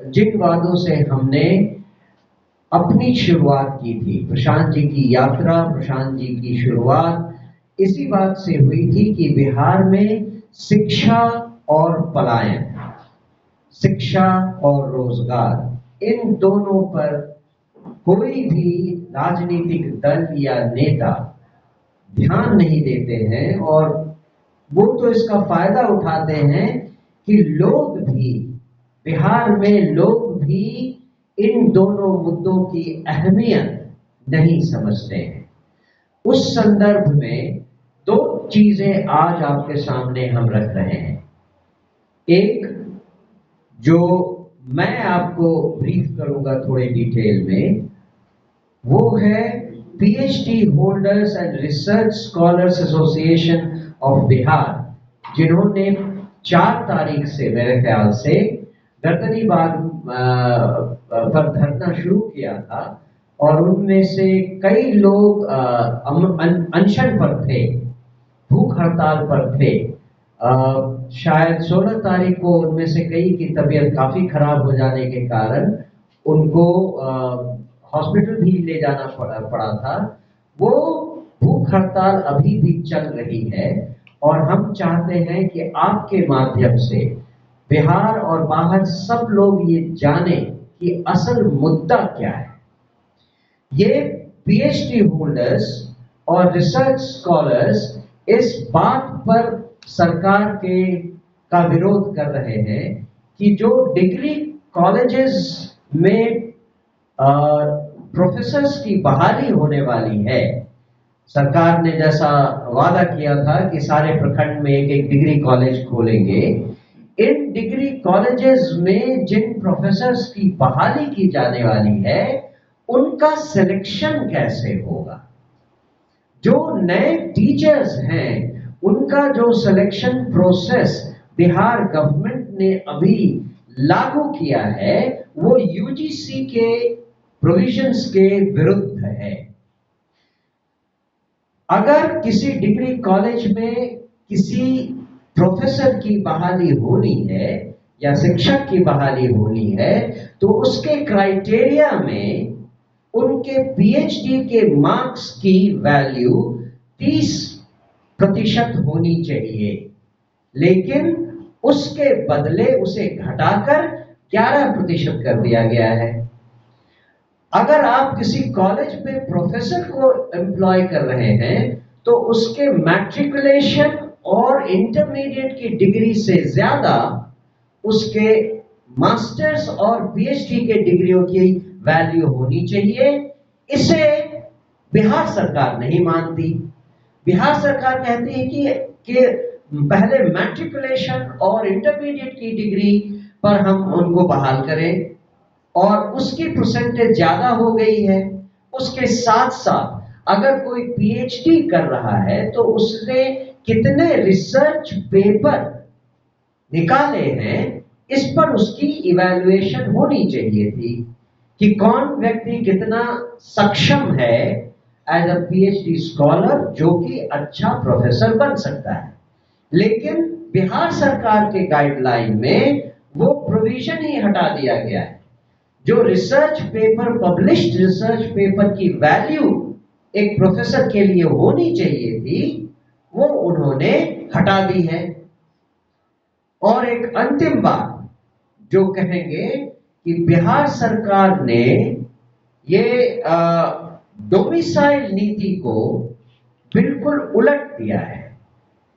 जिन वादों से हमने अपनी शुरुआत की थी, प्रशांत जी की यात्रा, प्रशांत जी की शुरुआत इसी बात से हुई थी कि बिहार में शिक्षा और पलायन, शिक्षा और रोजगार, इन दोनों पर कोई भी राजनीतिक दल या नेता ध्यान नहीं देते हैं। और वो तो इसका फायदा उठाते हैं कि लोग भी, बिहार में लोग भी इन दोनों मुद्दों की अहमियत नहीं समझते हैं। उस संदर्भ में दो चीजें आज आपके सामने हम रख रहे हैं। एक, जो मैं आपको ब्रीफ करूंगा थोड़े डिटेल में, वो है PhD holders and research scholars association of Bihar, जिन्होंने 4 तारीख से मेरे ख्याल से गर्दनी बाग पर धरना शुरू किया था। और उनमें से कई लोग अनशन पर थे, भूख हड़ताल पर थे। शायद 16 तारीख को उनमें से कई की तबीयत काफी खराब हो जाने के कारण उनको हॉस्पिटल भी ले जाना पड़ा था। वो भूख हड़ताल अभी भी चल रही है और हम चाहते हैं कि आपके माध्यम से बिहार और बाहर सब लोग ये जाने कि असल मुद्दा क्या है। ये पीएचडी होल्डर्स और रिसर्च स्कॉलर्स इस बात पर सरकार का विरोध कर रहे हैं कि जो डिग्री कॉलेजेस में प्रोफेसर्स की बहाली होने वाली है, सरकार ने जैसा वादा किया था कि सारे प्रखंड में एक एक डिग्री कॉलेज खोलेंगे, इन डिग्री कॉलेजेस में जिन प्रोफेसर्स की बहाली की जाने वाली है उनका सिलेक्शन कैसे होगा। जो नए टीचर्स हैं उनका जो सिलेक्शन प्रोसेस बिहार गवर्नमेंट ने अभी लागू किया है वो यूजीसी के प्रोविजंस के विरुद्ध है। अगर किसी डिग्री कॉलेज में किसी प्रोफेसर की बहाली होनी है या शिक्षक की बहाली होनी है तो उसके क्राइटेरिया में उनके पीएचडी के मार्क्स की वैल्यू 30% होनी चाहिए, लेकिन उसके बदले उसे घटाकर 11% कर दिया गया है। अगर आप किसी कॉलेज में प्रोफेसर को एम्प्लॉय कर रहे हैं तो उसके मैट्रिकुलेशन और इंटरमीडिएट की डिग्री से ज्यादा उसके मास्टर्स और पीएचडी के डिग्रियों की वैल्यू होनी चाहिए। इसे बिहार सरकार नहीं मानती। बिहार सरकार कहती है कि पहले मैट्रिकुलेशन और इंटरमीडिएट की डिग्री पर हम उनको बहाल करें और उसकी परसेंटेज ज्यादा हो गई है। उसके साथ साथ अगर कोई पीएचडी कर रहा है तो उसने कितने रिसर्च पेपर निकाले हैं इस पर उसकी इवैल्यूएशन होनी चाहिए थी कि कौन व्यक्ति कितना सक्षम है एज अ पीएचडी स्कॉलर जो कि अच्छा प्रोफेसर बन सकता है। लेकिन बिहार सरकार के गाइडलाइन में वो प्रोविजन ही हटा दिया गया है। जो research paper, published research paper की वैल्यू एक प्रोफेसर के लिए होनी चाहिए थी वो उन्होंने हटा दी है। और एक अंतिम बात जो कहेंगे कि बिहार सरकार ने ये डोमिसाइल नीति को बिल्कुल उलट दिया है।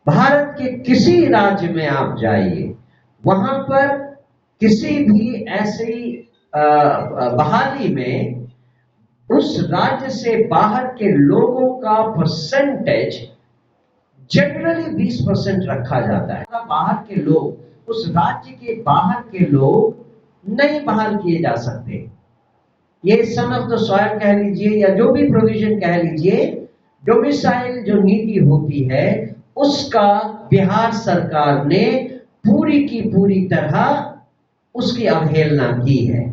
भारत के किसी राज्य में आप जाइए, वहां पर किसी भी ऐसी बहाली में उस राज्य से बाहर के लोगों का परसेंटेज जनरली 20% रखा जाता है। बाहर के लोग, उस राज्य के बाहर के लोग नहीं बहाल किए जा सकते। ये सन ऑफ द सॉइल कह लीजिए या जो भी प्रोविजन कह लीजिए, डोमिसाइल जो नीति होती है उसका बिहार सरकार ने पूरी की पूरी तरह उसकी अवहेलना की है।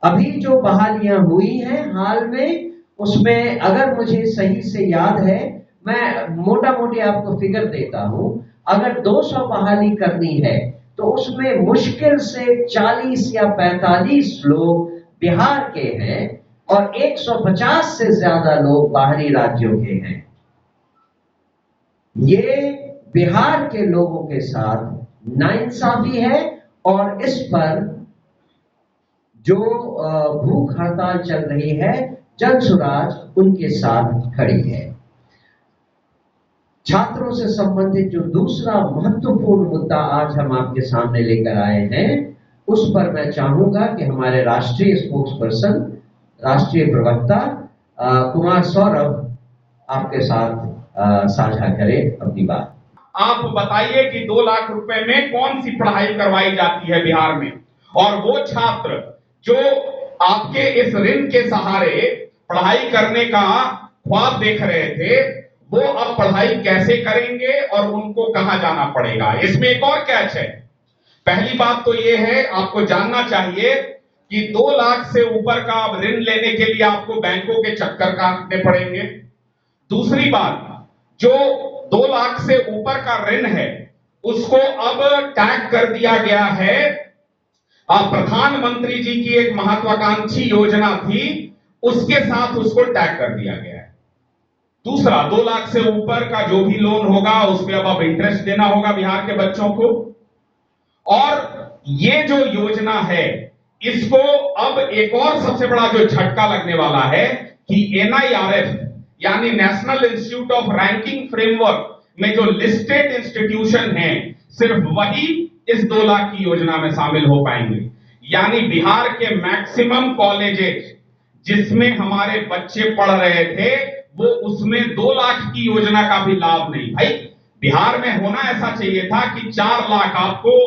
अभी जो बहालियां हुई हैं हाल में, उसमें अगर मुझे सही से याद है, मैं मोटा मोटी आपको फिगर देता हूं, अगर 200 बहाली करनी है तो उसमें मुश्किल से 40 या 45 लोग बिहार के हैं और 150 से ज्यादा लोग बाहरी राज्यों के हैं। ये बिहार के लोगों के साथ नाइंसाफी है और इस पर जो भूख हड़ताल चल रही है, जनसुराज उनके साथ खड़ी है। छात्रों से संबंधित जो दूसरा महत्वपूर्ण मुद्दा आज हम आपके सामने लेकर आए हैं, उस पर मैं चाहूंगा कि हमारे राष्ट्रीय स्पोक्स पर्सन, राष्ट्रीय प्रवक्ता कुमार सौरभ आपके साथ साझा करें अपनी बात। आप बताइए कि 2 लाख रुपए में कौन सी पढ़ाई करवाई जाती है बिहार में, और वो छात्र जो आपके इस ऋण के सहारे पढ़ाई करने का ख्वाब देख रहे थे, वो अब पढ़ाई कैसे करेंगे और उनको कहां जाना पड़ेगा। इसमें एक और कैच है। पहली बात तो ये है, आपको जानना चाहिए कि 2 लाख से ऊपर का ऋण लेने के लिए आपको बैंकों के चक्कर काटने पड़ेंगे। दूसरी बात, जो 2 लाख से ऊपर का ऋण है उसको अब टैग कर दिया गया है। प्रधानमंत्री जी की एक महत्वाकांक्षी योजना थी, उसके साथ उसको टैग कर दिया गया है। दूसरा, 2 लाख से ऊपर का जो भी लोन होगा उस पर अब इंटरेस्ट देना होगा बिहार के बच्चों को। और ये जो योजना है, इसको अब एक और सबसे बड़ा जो झटका लगने वाला है कि NIRF यानी national institute of ranking framework में जो लिस्टेड इंस्टीट्यूशन हैं, सिर्फ वही इस 2 लाख की योजना में शामिल हो पाएंगे। यानी बिहार के मैक्सिमम कॉलेजेस जिसमें हमारे बच्चे पढ़ रहे थे, वो उसमें 2 लाख की योजना का भी लाभ नहीं। भाई, बिहार में होना ऐसा चाहिए था कि 4 लाख, आपको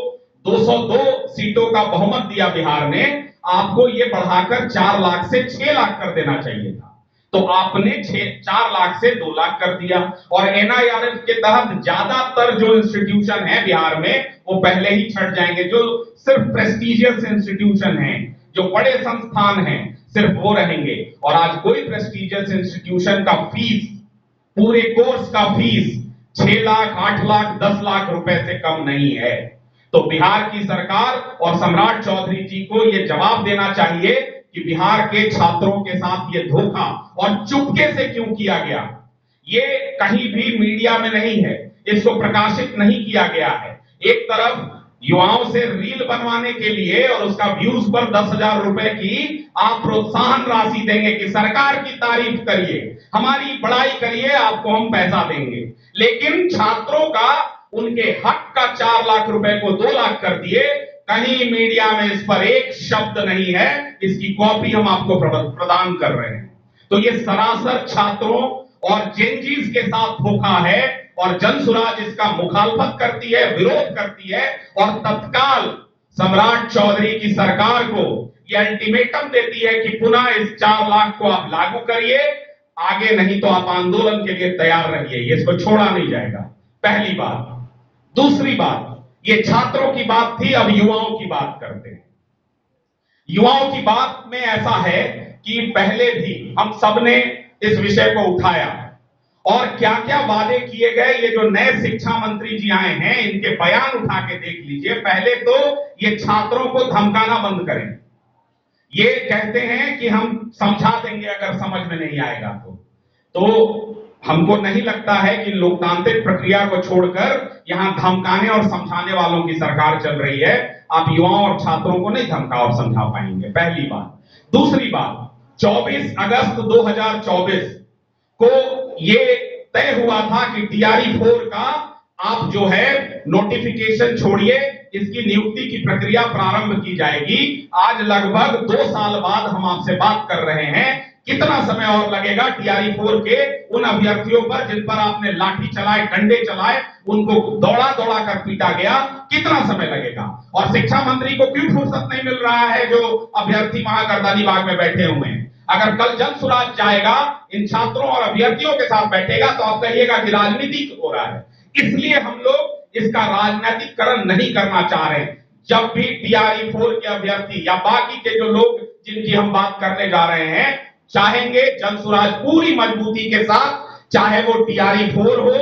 202 सीटों का बहुमत दिया बिहार ने, आपको ये बढ़ाकर 4 लाख से 6 लाख कर देना चाहिए था। तो आपने 4 लाख से 2 लाख कर दिया। और NIRF के तहत ज्यादातर जो इंस्टीट्यूशन है बिहार में, वो पहले ही छट जाएंगे। जो सिर्फ प्रेस्टिजियस इंस्टीट्यूशन हैं, जो बड़े संस्थान हैं, सिर्फ वो रहेंगे। और आज कोई प्रेस्टिजियस इंस्टीट्यूशन का फीस, पूरे कोर्स का फीस 6 लाख, 8 लाख, 10 लाख रुपए से कम नहीं है। तो बिहार की सरकार और सम्राट चौधरी जी को यह जवाब देना चाहिए कि बिहार के छात्रों के साथ ये धोखा और चुपके से क्यों किया गया। ये कहीं भी मीडिया में नहीं है, इसको प्रकाशित नहीं किया गया है। एक तरफ युवाओं से रील बनवाने के लिए और उसका व्यूज पर 10,000 रुपए की आप प्रोत्साहन राशि देंगे कि सरकार की तारीफ करिए, हमारी बड़ाई करिए, आपको हम पैसा देंगे। लेकिन छात्रों का, उनके हक का 4 लाख रुपए को 2 लाख कर दिए। कहीं मीडिया में इस पर एक शब्द नहीं है। इसकी कॉपी हम आपको प्रदान कर रहे हैं। तो ये सरासर छात्रों और जेनजीज के साथ धोखा है और जनसुराज इसका मुखालफत करती है, विरोध करती है और तत्काल सम्राट चौधरी की सरकार को यह अल्टीमेटम देती है कि पुनः इस 4 लाख को आप लागू करिए, आगे नहीं तो आप आंदोलन के लिए तैयार रहिए, इसको छोड़ा नहीं जाएगा। पहली बात। दूसरी बात, ये छात्रों की बात थी, अब युवाओं की बात करते हैं। युवाओं की बात में ऐसा है कि पहले भी हम सबने इस विषय को उठाया और क्या क्या वादे किए गए। ये जो नए शिक्षा मंत्री जी आए हैं, इनके बयान उठा के देख लीजिए। पहले तो ये छात्रों को धमकाना बंद करें। ये कहते हैं कि हम समझा देंगे अगर समझ में नहीं आएगा तो हमको नहीं लगता है कि लोकतांत्रिक प्रक्रिया को छोड़कर यहां धमकाने और समझाने वालों की सरकार चल रही है। आप युवाओं और छात्रों को नहीं धमका और समझा पाएंगे, पहली बात। दूसरी बात, 24 अगस्त 2024 को ये तय हुआ था कि TRE-4 का आप जो है नोटिफिकेशन छोड़िए, इसकी नियुक्ति की प्रक्रिया प्रारंभ की जाएगी। आज लगभग 2 साल बाद हम आपसे बात कर रहे हैं। कितना समय और लगेगा TRE-4 के उन अभ्यर्थियों पर जिन पर आपने लाठी चलाए, डंडे चलाए, उनको दौड़ा दौड़ा कर पीटा गया, कितना समय लगेगा? और शिक्षा मंत्री को क्यों फुर्सत नहीं मिल रहा है जो अभ्यर्थी वहां गर्दानी बाग में बैठे हुए हैं? अगर कल जनसुराज जाएगा, इन छात्रों और अभ्यर्थियों के साथ बैठेगा, तो आप कहिएगा कि राजनीति हो रहा है। इसलिए हम लोग इसका राजनीतिकरण नहीं करना चाह रहे। जब भी TRE-4 के अभ्यर्थी या बाकी के जो लोग जिनकी हम बात करने जा रहे हैं चाहेंगे, जनसुराज पूरी मजबूती के साथ, चाहे वो TRE-4 हो,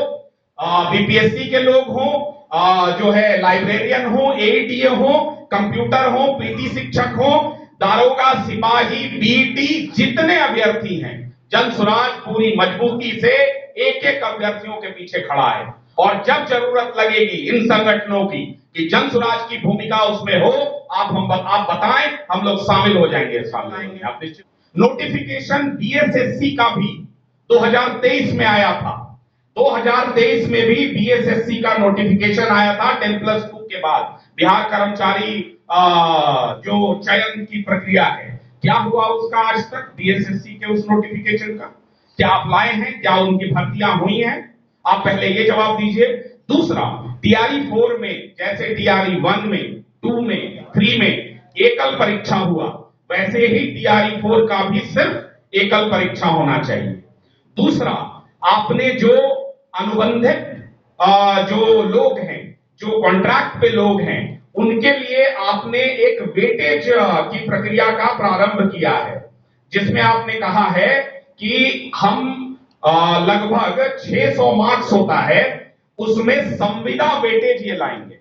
BPSC के लोग हों, जो है लाइब्रेरियन हो, एईटीए हो, कंप्यूटर हो, पीटी शिक्षक हो, दारोगा, सिपाही, बीटी, जितने अभ्यर्थी हैं, जन स्वराज पूरी मजबूती से एक एक अभ्यर्थियों के पीछे खड़ा है। और जब जरूरत लगेगी इन संगठनों की कि जन स्वराज की भूमिका उसमें हो, आप बताएं, हम लोग शामिल हो जाएंगे। आप निश्चित। नोटिफिकेशन बीएसएससी का भी 2023 में आया था। 2023 में भी बीएसएससी का नोटिफिकेशन आया था 10+2 के बाद। बिहार कर्मचारी जो चयन की प्रक्रिया है, क्या हुआ उसका आज तक बीएसएससी के उस नोटिफिकेशन का? क्या अप्लाई हैं? क्या उनकी भर्तियां हुई हैं? आप पहले ये जवाब दीजिए। दूसरा, टीआरई 4 में जैसे टीआरई 1 में, 2 में, 3 में एकल परीक्षा हुआ, वैसे ही टीआरई 4 का भी सिर्फ एकल परीक्षा होना चाहिए। दूसरा, आपने जो अनुबंधित जो लोग हैं, जो कॉन्ट्रैक्ट पे लोग हैं, उनके लिए आपने एक वेटेज की प्रक्रिया का प्रारंभ किया है, जिसमें आपने कहा है कि हम लगभग 600 मार्क्स होता है, उसमें संविदा वेटेज ये लाएंगे।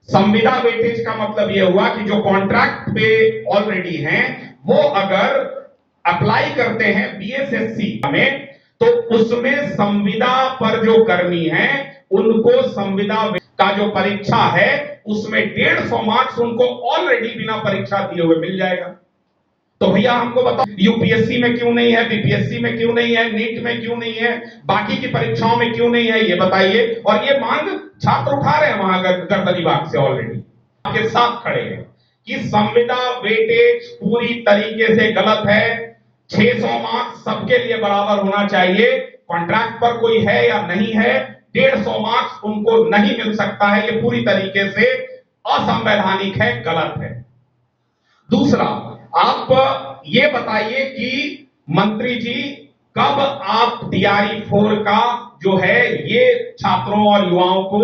संविदा वेटेज का मतलब ये हुआ कि जो कॉन्ट्रैक्ट पे ऑलरेडी हैं, वो अगर अप्लाई करते हैं बीएसएससी में, तो उसमें संविदा पर जो कर्मी हैं, उनको संविदा का जो परीक्षा है, उसमें 150 मार्क्स उनको ऑलरेडी बिना परीक्षा दिए हुए मिल जाएगा। तो भैया हमको बताओ, यूपीएससी में क्यों नहीं है, बीपीएससी में क्यों नहीं है, नीट में क्यों नहीं है, बाकी की परीक्षाओं में क्यों नहीं है, ये बताइए। और ये मांग छात्र उठा रहे हैं वहां गर्दनीबाग से, ऑलरेडी आपके साथ खड़े हैं कि संविदा वेटेज पूरी तरीके से गलत है। 600 मार्क्स सबके लिए बराबर होना चाहिए। कॉन्ट्रैक्ट पर कोई है या नहीं है, 150 मार्क्स उनको नहीं मिल सकता है। ये पूरी तरीके से असंवैधानिक है, गलत है। दूसरा, आप ये बताइए कि मंत्री जी, कब आप टीआरई 4 का जो है ये छात्रों और युवाओं को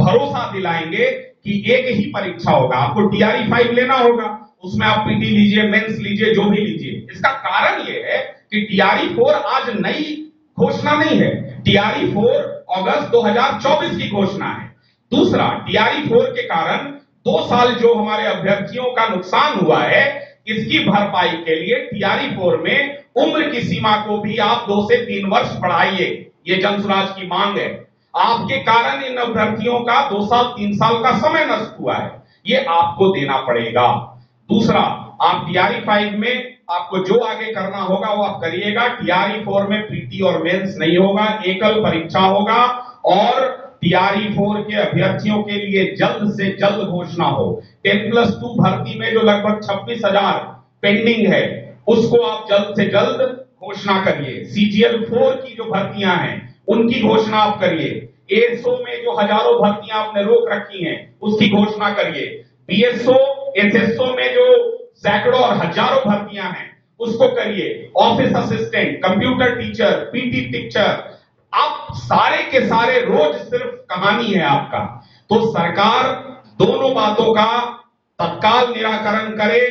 भरोसा दिलाएंगे कि एक ही परीक्षा होगा? आपको टीआरई 5 लेना होगा, उसमें आप पीटी लीजिए, मेंस लीजिए, जो भी लीजिए। इसका कारण ये है कि टीआरई 4 आज नई घोषणा नहीं है, टीआरई 4 अगस्त 2024 की घोषणा है। दूसरा, टीआरई 4 के कारण 2 साल जो हमारे अभ्यर्थियों का नुकसान हुआ है, इसकी भरपाई के लिए टीआरई 4 में उम्र की सीमा को भी आप 2 से 3 वर्ष बढ़ाइए। ये जन स्वराज की मांग है। आपके कारण इन अभ्यर्थियों का 2 साल 3 साल का समय नष्ट हुआ है, ये आपको देना पड़ेगा। दूसरा, आप टीआरई 5 में आपको जो आगे करना होगा वो आप करिएगा। टीआरई 4 में पीटी और मेंस नहीं होगा, एकल परीक्षा होगा। और टीआरई 4 के अभ्यर्थियों के लिए जल्द से जल्द घोषणा हो। 10+2 भर्ती में जो लगभग 26,000 पेंडिंग है, उसको आप जल्द से जल्द घोषणा करिए। सीजीएल 4 की जो भर्तियां हैं, उनकी घोषणा आप करिए। एएसओ में जो हजारों भर्तियां आपने रोक रखी हैं, उसकी घोषणा करिए। बीएसओ, एसएसओ में जो सैकड़ों और हजारों भर्तियां हैं, उसको करिए। Office assistant, computer teacher, PT teacher, आप सारे के सारे रोज सिर्फ कहानी है आपका। तो सरकार दोनों बातों का तत्काल निराकरण करे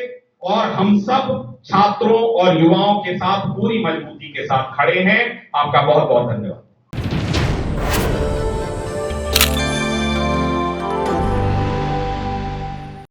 और हम सब छात्रों और युवाओं के साथ पूरी मजबूती के साथ खड़े हैं। आपका बहुत बहुत धन्यवाद।